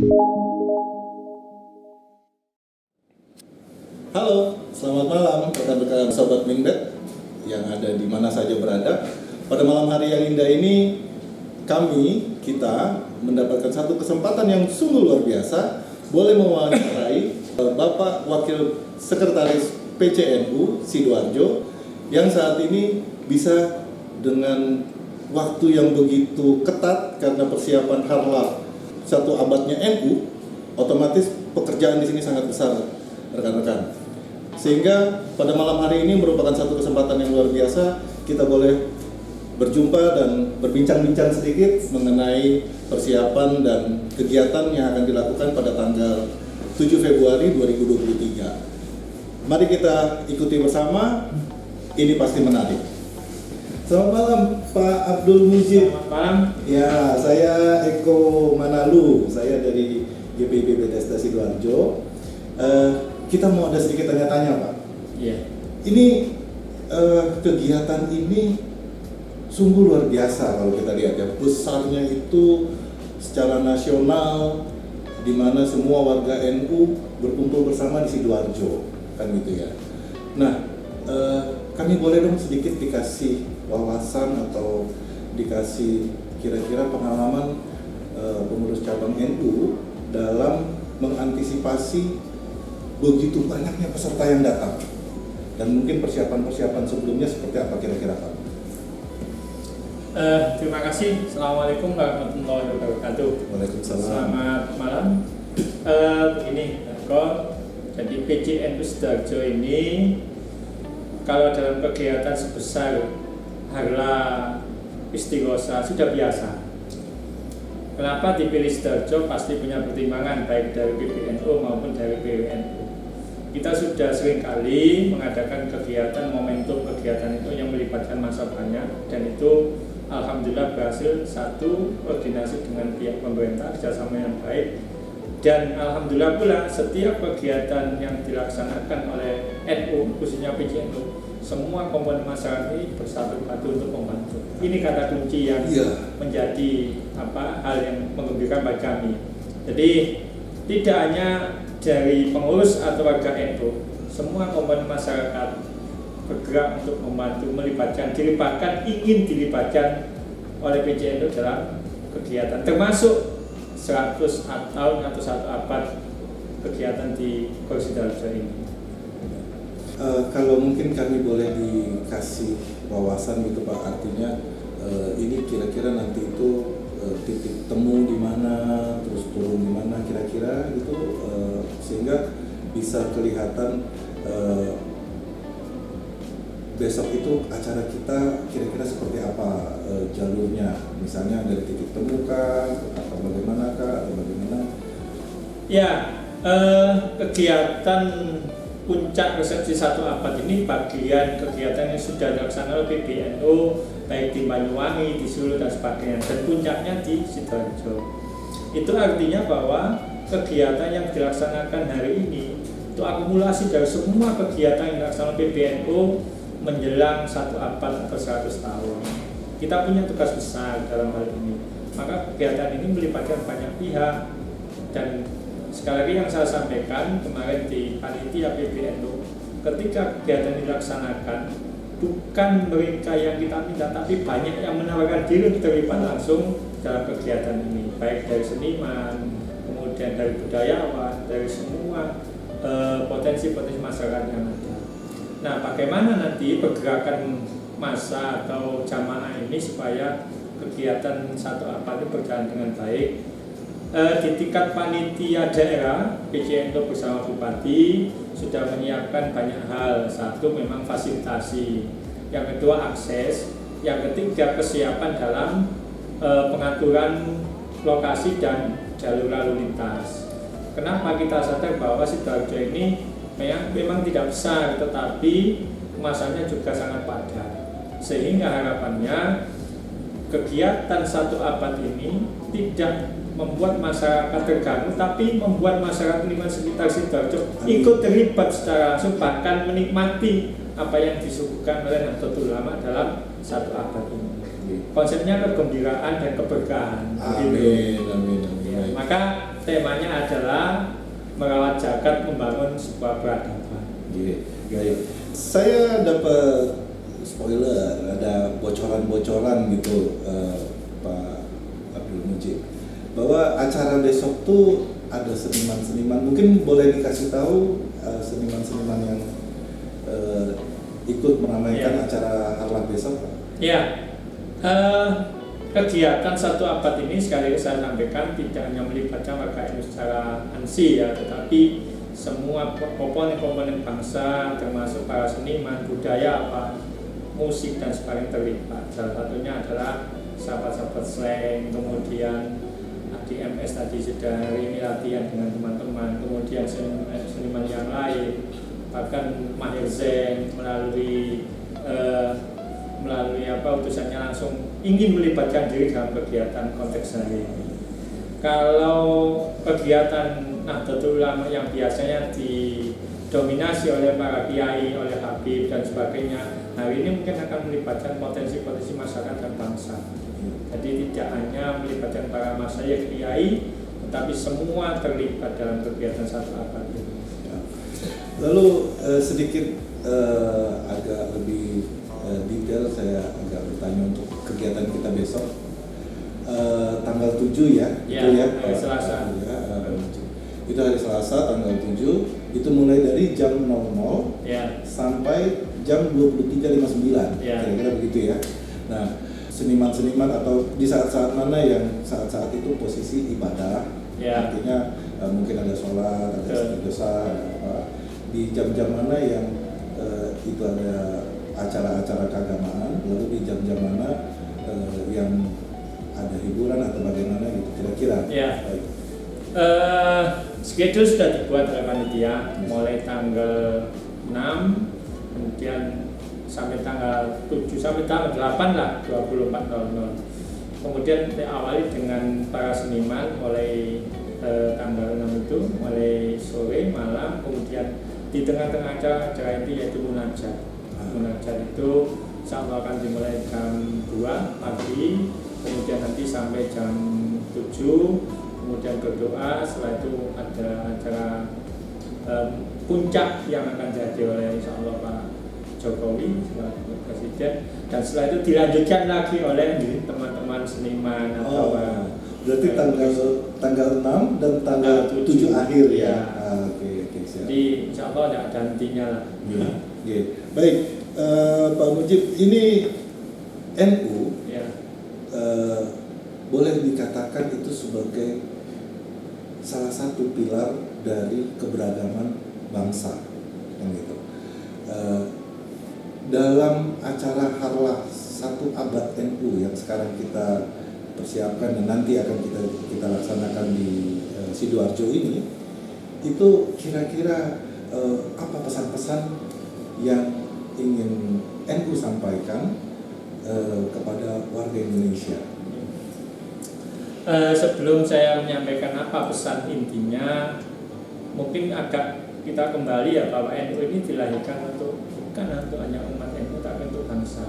Halo, selamat malam rekan-rekan Sobat Minbet yang ada di mana saja berada. Pada malam hari yang indah ini, kita mendapatkan satu kesempatan yang sungguh luar biasa, boleh mewawancarai Bapak Wakil Sekretaris PCNU Sidoarjo yang saat ini bisa dengan waktu yang begitu ketat karena persiapan harlah 1 abadnya NU, otomatis pekerjaan di sini sangat besar rekan-rekan. Sehingga pada malam hari ini merupakan satu kesempatan yang luar biasa, kita boleh berjumpa dan berbincang-bincang sedikit mengenai persiapan dan kegiatan yang akan dilakukan pada tanggal 7 Februari 2023. Mari kita ikuti bersama, ini pasti menarik. Selamat malam Pak Abdul Mujib. Selamat malam. Ya, saya Eko Manalu, saya dari GPIB Bethesda Sidoarjo. Kita mau ada sedikit tanya-tanya Pak. Iya. Ini kegiatan ini sungguh luar biasa kalau kita lihat ya, besarnya itu secara nasional, di mana semua warga NU berkumpul bersama di Sidoarjo, kan gitu ya. Nah, kami boleh dong sedikit dikasih wawasan atau dikasih kira-kira pengalaman pengurus cabang NU dalam mengantisipasi begitu banyaknya peserta yang datang, dan mungkin persiapan-persiapan sebelumnya seperti apa kira-kira Pak? Terima kasih. Assalamualaikum warahmatullahi wabarakatuh. Waalaikumsalam. Selamat malam. Begini, jadi PCNU Sidoarjo ini kalau dalam kegiatan sebesar harlah istighosa sudah biasa. Kenapa dipilih Sidoarjo? Pasti punya pertimbangan baik dari PBNU maupun dari PWNU. Kita sudah seringkali mengadakan kegiatan, momentum kegiatan itu yang melibatkan massa banyak, dan itu alhamdulillah berhasil. Satu, koordinasi dengan pihak pemerintah, kerjasama yang baik, dan alhamdulillah pula setiap kegiatan yang dilaksanakan oleh NU, khususnya PCNU, semua komponen masyarakat ini bersatu padu untuk membantu. Ini kata kunci yang menjadi hal yang menggembirakan bagi kami. Jadi tidak hanya dari pengurus atau warga NU, semua komponen masyarakat bergerak untuk membantu, ingin dilibatkan oleh PCNU dalam kegiatan, termasuk 100 tahun atau 1 abad kegiatan di Gor Sidoarjo ini. Kalau mungkin kami boleh dikasih wawasan gitu Pak, artinya ini kira-kira nanti itu titik temu di mana, terus turun di mana kira-kira gitu, sehingga bisa kelihatan besok itu acara kita kira-kira seperti apa jalurnya, misalnya dari titik temu kah, atau bagaimana kah, atau bagaimana? Ya, kegiatan puncak resepsi 1 abad ini bagian kegiatan yang sudah dilaksanakan oleh PBNU baik di Banyuwangi, di Solo dan sebagainya, dan puncaknya di Sidoarjo. Itu artinya bahwa kegiatan yang dilaksanakan hari ini itu akumulasi dari semua kegiatan yang dilaksanakan PBNU menjelang 1 abad atau 100 tahun. Kita punya tugas besar dalam hal ini, maka kegiatan ini melibatkan banyak pihak. Dan sekali lagi yang saya sampaikan kemarin di panitia PBNU, ketika kegiatan dilaksanakan, bukan mereka yang kita minta, tapi banyak yang menawarkan diri untuk terlibat langsung dalam kegiatan ini, baik dari seniman, kemudian dari budayawan, dari semua potensi-potensi masyarakat yang ada. Nah, bagaimana nanti pergerakan massa atau jamaah ini supaya kegiatan 1 abad ini berjalan dengan baik? Di tingkat panitia daerah, PCNU bersama Bupati sudah menyiapkan banyak hal. Satu, memang fasilitasi. Yang kedua, akses. Yang ketiga, kesiapan dalam pengaturan lokasi dan jalur lalu lintas. Kenapa kita sadar bahwa Sidoarjo ini memang tidak besar, tetapi masanya juga sangat padat. Sehingga harapannya kegiatan 1 abad ini tidak membuat masyarakat terganggu, tapi membuat masyarakat lingkungan sekitar Sidoarjo ikut terlibat secara langsung, bahkan menikmati apa yang disuguhkan oleh Nahdlatul Ulama dalam 1 abad ini. Konsepnya kegembiraan dan keberkahan. Amin, amin, amin. Ya, Maka temanya adalah merawat jagat, membangun sebuah peradaban. Baik. Saya dapat spoiler, ada bocoran-bocoran gitu, Pak Abdul Mujib, bahwa acara besok tuh ada seniman-seniman. Mungkin boleh dikasih tahu seniman-seniman yang ikut meramaikan acara Harlah besok, Pak? Ya, kegiatan 1 Abad ini sekali saya sampaikan tidak hanya melibatkan warga NU secara ansi ya, tetapi semua komponen-komponen bangsa termasuk para seniman, budaya, musik dan sebagainya terlibat. Salah satunya adalah sahabat-sahabat slang, kemudian DMS tadi sudah hari ini latihan dengan teman-teman, kemudian seniman yang lain, bahkan Mahir Zain melalui utusannya langsung ingin melibatkan diri dalam kegiatan konteks hari ini. Kalau kegiatan Nahdlatul Ulama yang biasanya didominasi oleh para kiai, oleh Habib dan sebagainya, hari ini mungkin akan melibatkan potensi-potensi masyarakat dan bangsa. Jadi tidak hanya melibatkan para masyayikh kiai, tetapi semua terlibat dalam kegiatan 1 Abad ini. Lalu sedikit agak lebih detail saya agak bertanya untuk kegiatan kita besok, tanggal 7 ya, ya, itu ya, hari Selasa. Itu hari Selasa tanggal 7, itu mulai dari jam 00 sampai jam 23.59, kira-kira begitu ya. Nah, seniman-seniman atau di saat-saat mana yang saat-saat itu posisi ibadah, artinya mungkin ada sholat, ada istighosah, ada apa, di jam-jam mana yang itu ada acara-acara keagamaan, lalu di jam-jam mana yang ada hiburan atau bagaimana gitu kira-kira. Schedule sudah dibuat oleh panitia mulai tanggal 6, kemudian sampai tanggal 7 sampai tanggal 8 lah, 24.00. Kemudian diawali dengan para seniman mulai tanggal 6 itu, mulai sore, malam, kemudian di tengah-tengah acara itu yaitu munajat. Munajat itu insya Allah akan dimulai jam 2 pagi, kemudian nanti sampai jam 7, kemudian berdoa. Setelah itu ada acara puncak yang akan jadi oleh insya Allah Pak Jokowi sebagai Presiden, dan setelah itu dilanjutkan lagi oleh teman-teman seniman atau berarti tanggal 6 dan tanggal 7 akhir ya. Oke, siap. Jadi insya Allah ada hentinya lah. Baik, Pak Mujib, ini NU boleh dikatakan itu sebagai salah satu pilar dari keberagaman bangsa, yang gitu. Dalam acara Harlah 1 Abad NU yang sekarang kita persiapkan dan nanti akan kita laksanakan di Sidoarjo ini, itu kira-kira apa pesan-pesan yang ingin NU sampaikan kepada warga Indonesia? Sebelum saya menyampaikan apa pesan intinya, mungkin agak kita kembali ya, bahwa NU ini dilahirkan bukan untuk hanya umat NU, tapi untuk bangsa.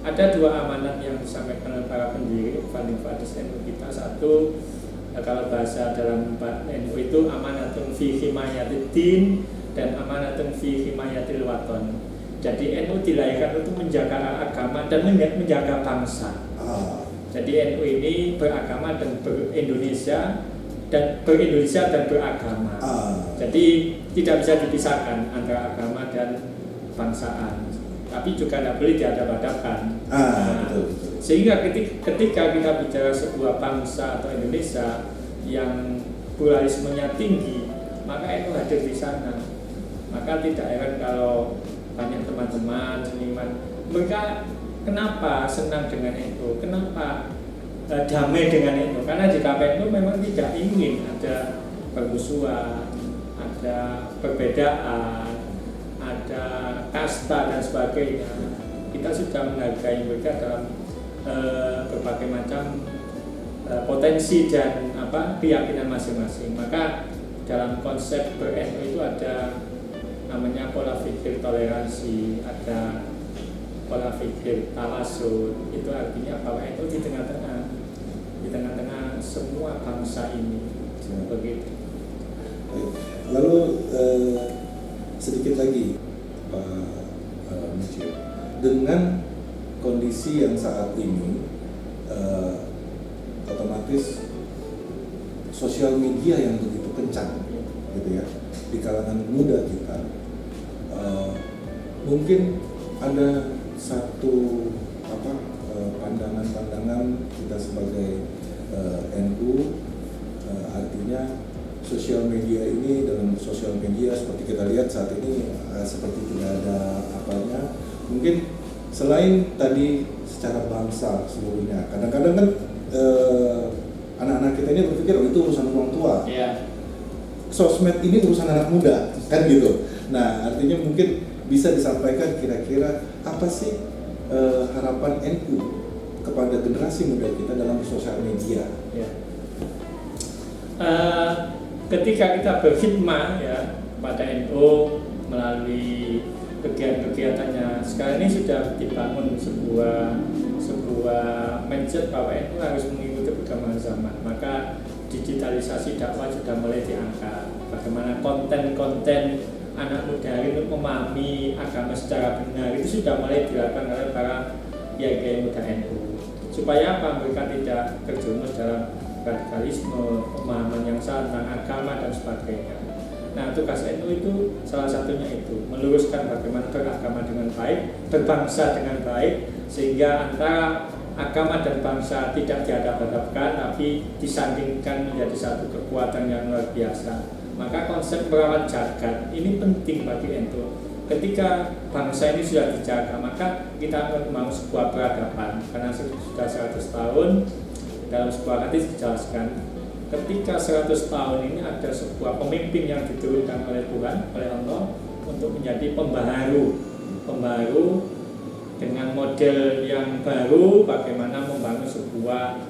Ada 2 amanat yang disampaikan oleh para pendiri founding fathers NU kita. Satu, kalau bahasa dalam NU itu amanatun fi himayatil din dan amanatun fi himayatil waton. Jadi NU dilahirkan untuk menjaga agama dan menjaga bangsa. Jadi NU ini beragama dan berindonesia dan beragama. Jadi tidak bisa dipisahkan antara agama dan bangsaan. Tapi juga tidak boleh dihadap-hadapkan. Betul. Sehingga ketika kita bicara sebuah bangsa atau Indonesia yang pluralismenya tinggi, maka NU hadir di sana. Maka tidak heran kalau banyak teman-teman seniman mereka kenapa senang dengan NU, kenapa damai dengan NU, karena di KPNU memang tidak ingin ada permusuhan, ada perbedaan, ada kasta dan sebagainya. Kita sudah menghargai mereka dalam berbagai macam potensi dan keyakinan masing-masing. Maka dalam konsep ber-NU itu ada namanya pola pikir toleransi, ada pola pikir tawasud. Itu artinya bahwa NU di tengah-tengah semua bangsa ini. begitu. Baik. Lalu sedikit lagi Pak Mujib, dengan kondisi yang saat ini otomatis sosial media yang begitu kencang gitu ya di kalangan muda kita, mungkin ada satu pandangan-pandangan kita sebagai NU, artinya sosial media ini, dalam sosial media seperti kita lihat saat ini seperti tidak ada apanya. Mungkin selain tadi secara bangsa seluruhnya, kadang-kadang kan anak-anak kita ini berpikir itu urusan orang tua. Ya. Sosmed ini urusan anak muda, kan gitu. Nah, artinya mungkin bisa disampaikan kira-kira apa sih harapan NU kepada generasi muda kita dalam sosial media? Ya. Ketika kita berkhidmat ya pada NU melalui kegiatan-kegiatannya, sekarang ini sudah dibangun sebuah mindset bahwa NU harus mengikuti perkembangan zaman. Maka digitalisasi dakwah sudah mulai diangkat. Bagaimana konten-konten anak muda hari ini memahami agama secara benar itu sudah mulai dilakukan oleh para kiai muda NU. Supaya apa? Mereka tidak terjerumus dalam radikalisme, pemahaman yang salah tentang agama dan sebagainya. Nah, tugas NU itu salah satunya itu meluruskan bagaimana beragama dengan baik, berbangsa dengan baik, sehingga antara agama dan bangsa tidak dihadap-hadapkan, tapi disandingkan menjadi satu kekuatan yang luar biasa. Maka konsep merawat jagat ini penting bagi NU. Ketika bangsa ini sudah dijaga, maka kita akan membangun sebuah peradaban. Karena sudah 100 tahun dalam sebuah hadis dijelaskan, ketika 100 tahun ini ada sebuah pemimpin yang diturunkan oleh Tuhan, oleh Allah, untuk menjadi pembaharu dengan model yang baru, bagaimana membangun sebuah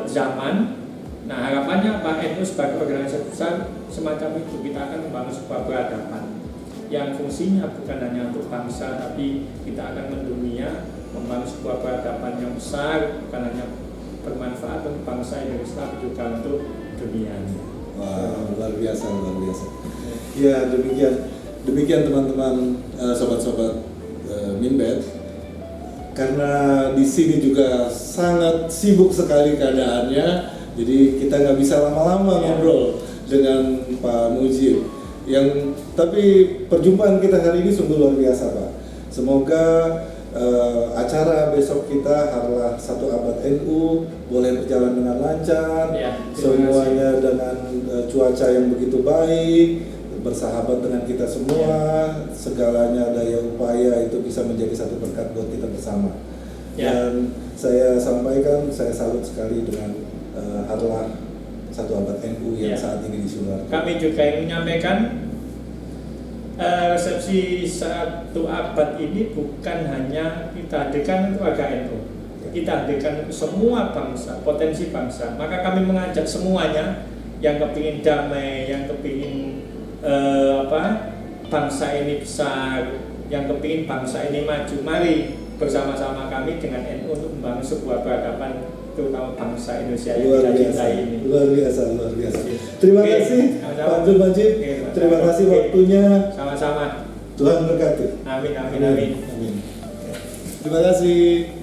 zaman. Nah, harapannya Pak NU sebagai organisasi besar semacam itu, kita akan membangun sebuah peradaban yang fungsinya bukan hanya untuk bangsa, tapi kita akan mendunia, membangun sebuah peradaban yang besar, bukan hanya bermanfaat untuk bangsa Indonesia, tapi juga untuk dunia. Wah, luar biasa. Ya, demikian teman-teman, sobat-sobat Minbet. Karena di sini juga sangat sibuk sekali keadaannya, jadi kita nggak bisa lama-lama ngobrol dengan Pak Mujib. Tapi perjumpaan kita hari ini sungguh luar biasa, Pak. Semoga acara besok kita Harlah 1 Abad NU boleh berjalan dengan lancar, semuanya dengan cuaca yang begitu baik, bersahabat dengan kita semua, segalanya daya upaya itu bisa menjadi satu berkat buat kita bersama. Dan saya sampaikan, saya salut sekali dengan Harlah 1 Abad NU yang saat ini disular. Kami juga ingin menyampaikan resepsi 1 Abad ini bukan hanya kita hadirkan untuk warga NU, kita hadirkan untuk semua bangsa, potensi bangsa. Maka kami mengajak semuanya yang kepingin damai, yang kepingin bangsa ini besar, yang kepingin bangsa ini maju, mari bersama-sama kami dengan NU untuk membangun sebuah peradaban, terutama bangsa Indonesia yang kita cintai ini. Luar biasa. Terima kasih Pak Abdul Majid. Terima kasih waktunya. Sama-sama. Tuhan berkati. Amin. Terima kasih.